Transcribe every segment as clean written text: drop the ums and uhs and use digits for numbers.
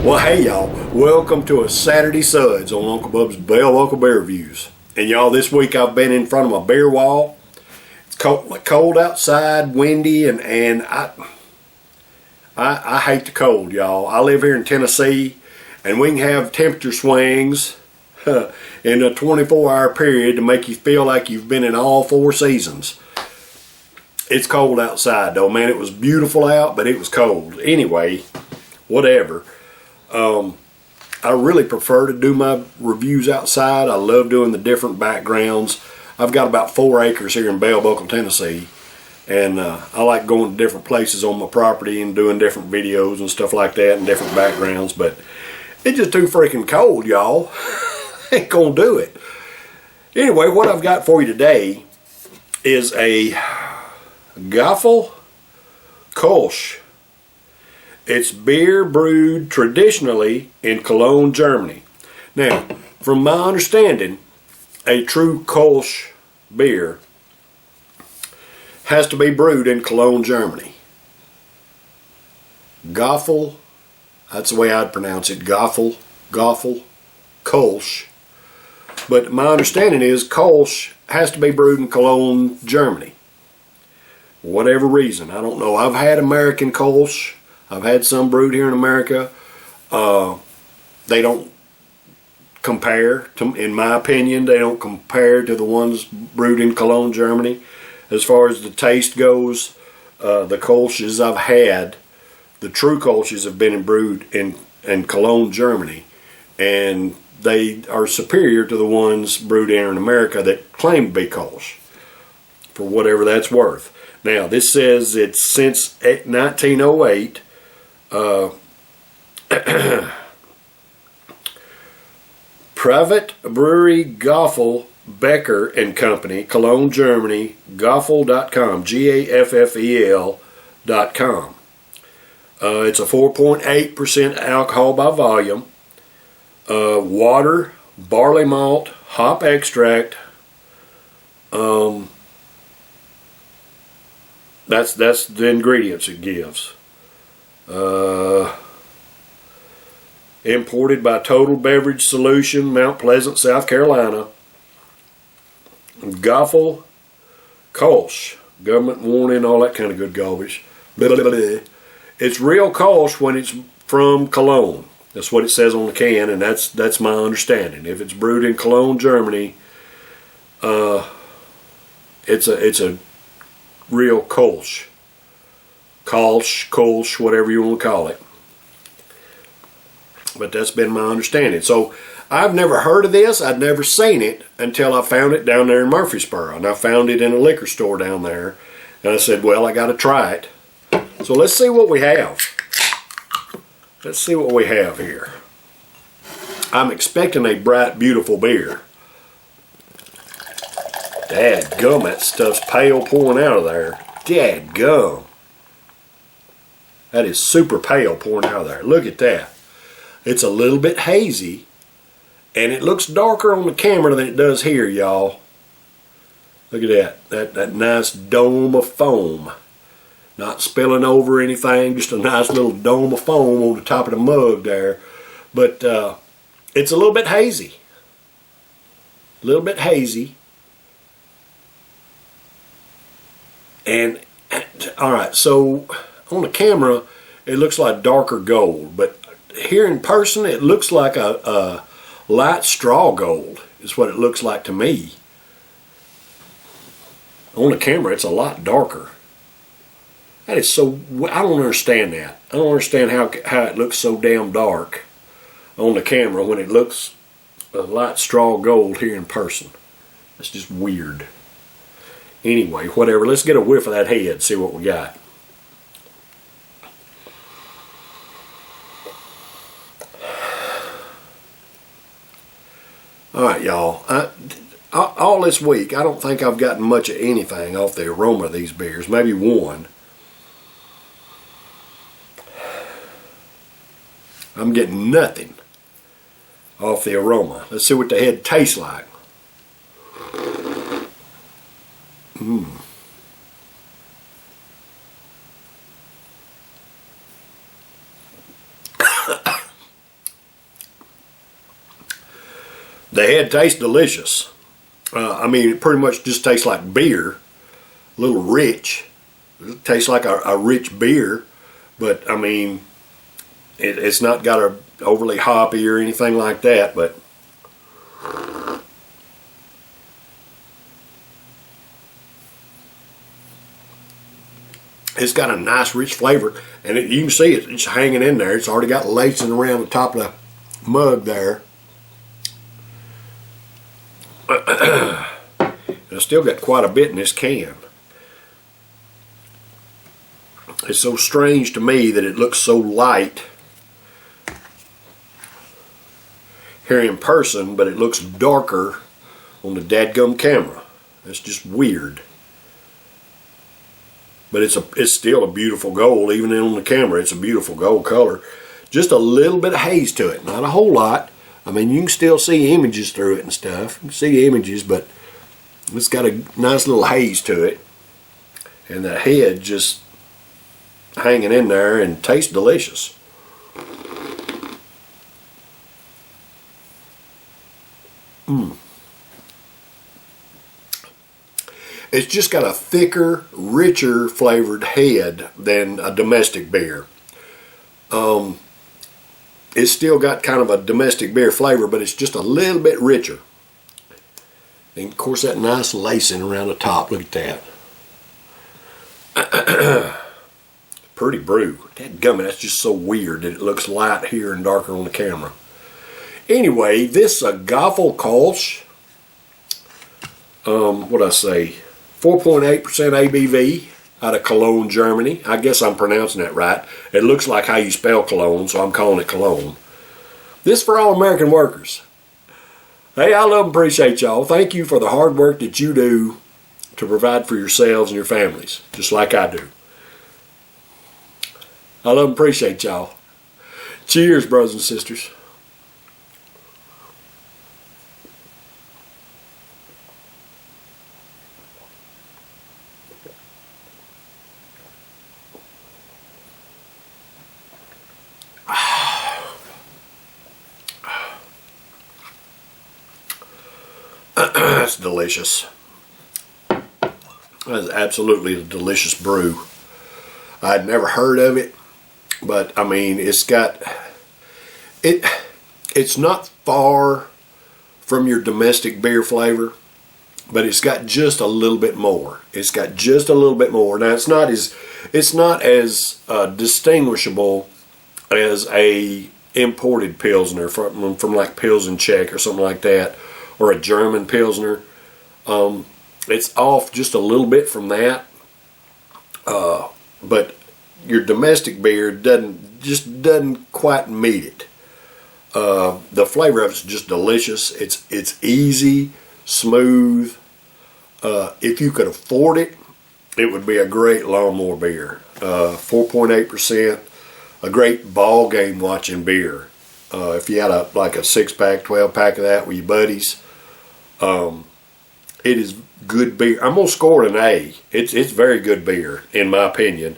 Well, hey y'all, welcome to a Saturday Suds on Uncle Bub's Bell Local Bear Reviews. And y'all, this week I've been in front of my bear wall. It's cold outside, windy, and I hate the cold, y'all. I live here in Tennessee, and we can have temperature swings in a 24-hour period to make you feel like you've been in all four seasons. It's cold outside though, man. It was beautiful out, but it was cold. Anyway, whatever. I really prefer to do my reviews outside. I love doing the different backgrounds. I've got about 4 acres here in Bell Buckle, Tennessee, and I like going to different places on my property and doing different videos and stuff like that and different backgrounds, but it's just too freaking cold, y'all. Ain't gonna do it. Anyway, what I've got for you today is a Gaffel Kolsch. It's beer brewed traditionally in Cologne, Germany. Now, from my understanding, a true Kolsch beer has to be brewed in Cologne, Germany. Gaffel, that's the way I'd pronounce it, Gaffel, Kolsch. But my understanding is Kolsch has to be brewed in Cologne, Germany. For whatever reason, I don't know. I've had American Kolsch. I've had some brewed here in America. They don't compare, in my opinion, they don't compare to the ones brewed in Cologne, Germany. As far as the taste goes, the Kolsch's I've had, the true Kolsch's have been brewed in Cologne, Germany, and they are superior to the ones brewed here in America that claim to be Kolsch, for whatever that's worth. Now, this says it's since 1908. Private Brewery Gaffel Becker and Company, Cologne, Germany, Gaffel.com, Gaffel.com. It's a 4.8% alcohol by volume, water, barley malt, hop extract. That's the ingredients it gives. Imported by Total Beverage Solution, Mount Pleasant, South Carolina. Gaffel Kolsch, government warning, all that kind of good garbage. Blah, blah, blah. It's real Kolsch when it's from Cologne. That's what it says on the can, and that's my understanding. If it's brewed in Cologne, Germany, it's a real Kolsch. Kolsch, whatever you want to call it. But that's been my understanding. So I've never heard of this. I'd never seen it until I found it down there in Murfreesboro. And I found it in a liquor store down there. And I said, well, I got to try it. So let's see what we have. Let's see what we have here. I'm expecting a bright, beautiful beer. Dadgum, that stuff's pale pouring out of there. Dadgum. That is super pale pouring out of there. Look at that. It's a little bit hazy, and it looks darker on the camera than it does here, y'all. Look at that nice dome of foam. Not spilling over anything, just a nice little dome of foam on the top of the mug there. But it's a little bit hazy. A little bit hazy. And, alright, so on the camera, it looks like darker gold, but here in person, it looks like a light straw gold, is what it looks like to me. On the camera, it's a lot darker. That is so, I don't understand that. I don't understand how it looks so damn dark on the camera when it looks a light straw gold here in person. It's just weird. Anyway, whatever, let's get a whiff of that head, see what we got. Alright, y'all, all this week, I don't think I've gotten much of anything off the aroma of these beers, maybe one. I'm getting nothing off the aroma. Let's see what the head tastes like. The head tastes delicious. I mean, it pretty much just tastes like beer, a little rich. It tastes like a rich beer, but I mean, it's not got a overly hoppy or anything like that, but it's got a nice rich flavor, and you can see it's hanging in there. It's already got lacing around the top of the mug there. I still got quite a bit in this can. It's so strange to me that it looks so light here in person, but it looks darker on the dadgum camera. That's just weird. But it's still a beautiful gold. Even on the camera, it's a beautiful gold color. Just a little bit of haze to it, not a whole lot. I mean, you can still see images through it and stuff. You can see images, but it's got a nice little haze to it. And the head just hanging in there and tastes delicious. It's just got a thicker, richer flavored head than a domestic beer. It's still got kind of a domestic beer flavor, but it's just a little bit richer. And of course, that nice lacing around the top. Look at that. Pretty brew. Dadgummit, that's just so weird that it looks light here and darker on the camera. Anyway, this is a Gaffel Kolsch. What'd I say? 4.8% ABV out of Cologne, Germany. I guess I'm pronouncing that right. It looks like how you spell Cologne, so I'm calling it Cologne. This for all American workers. Hey, I love and appreciate y'all. Thank you for the hard work that you do to provide for yourselves and your families, just like I do. I love and appreciate y'all. Cheers, brothers and sisters. That's delicious. That is absolutely a delicious brew. I'd never heard of it, but I mean, it's not far from your domestic beer flavor, but it's got just a little bit more. It's got just a little bit more. Now it's not as distinguishable as a imported Pilsner from like Pilsen Czech or something like that, or a German Pilsner. It's off just a little bit from that, but your domestic beer doesn't quite meet it. The flavor of it's just delicious. It's easy, smooth. If you could afford it, it would be a great lawnmower beer. 4.8%, a great ball game watching beer. If you had a 6-pack, 12-pack of that with your buddies, it is good beer. I'm gonna score it an A. It's very good beer in my opinion.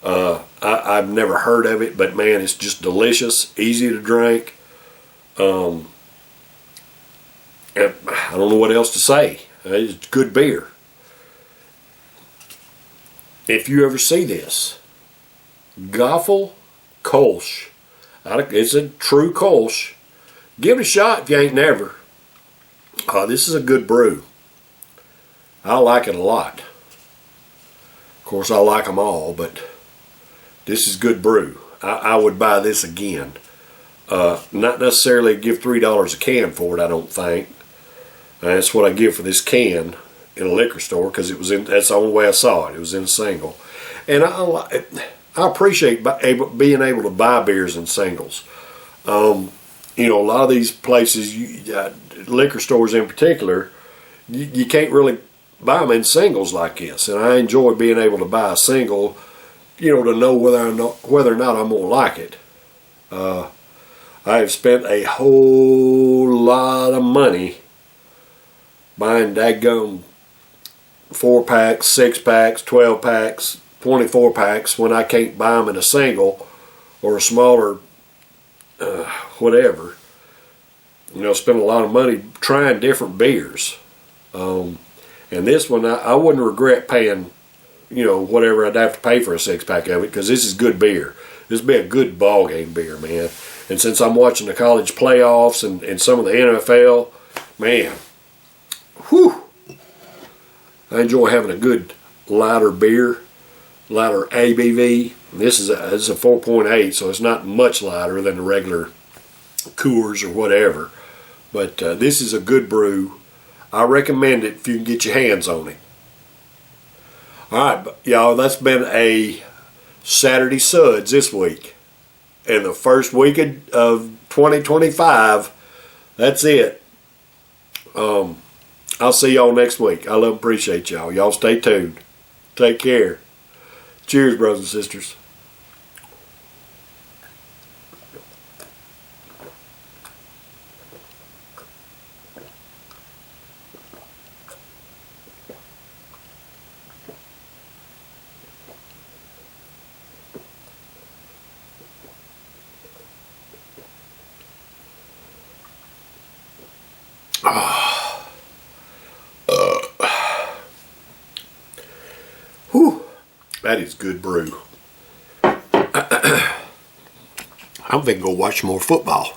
I've never heard of it, but man, it's just delicious, easy to drink. And I don't know what else to say. It's good beer. If you ever see this, Gaffel Kolsch, it's a true Kolsch. Give it a shot if you ain't never. This is a good brew. I like it a lot. Of course, I like them all, but this is good brew. I would buy this again. Not necessarily give $3 a can for it, I don't think. That's what I give for this can in a liquor store, because that's the only way I saw it. It was in a single. And I appreciate being able to buy beers in singles. A lot of these places, liquor stores in particular, you can't really buy them in singles like this. And I enjoy being able to buy a single, to know whether or not I'm going to like it. I have spent a whole lot of money buying daggone 4-packs, 6-packs, 12-packs, 24-packs when I can't buy them in a single or a smaller whatever. spend a lot of money trying different beers. And this one, I wouldn't regret paying, whatever I'd have to pay for a 6-pack of it, because this is good beer. This would be a good ball game beer, man. And since I'm watching the college playoffs and some of the NFL, man, whew, I enjoy having a good lighter beer, lighter ABV. This is a 4.8, so it's not much lighter than the regular Coors or whatever. But this is a good brew. I recommend it if you can get your hands on it. Alright, y'all, that's been a Saturday Suds this week. And the first week of 2025, that's it. I'll see y'all next week. I love and appreciate y'all. Y'all stay tuned. Take care. Cheers, brothers and sisters. Whew, that is good brew. I'm finna go watch more football.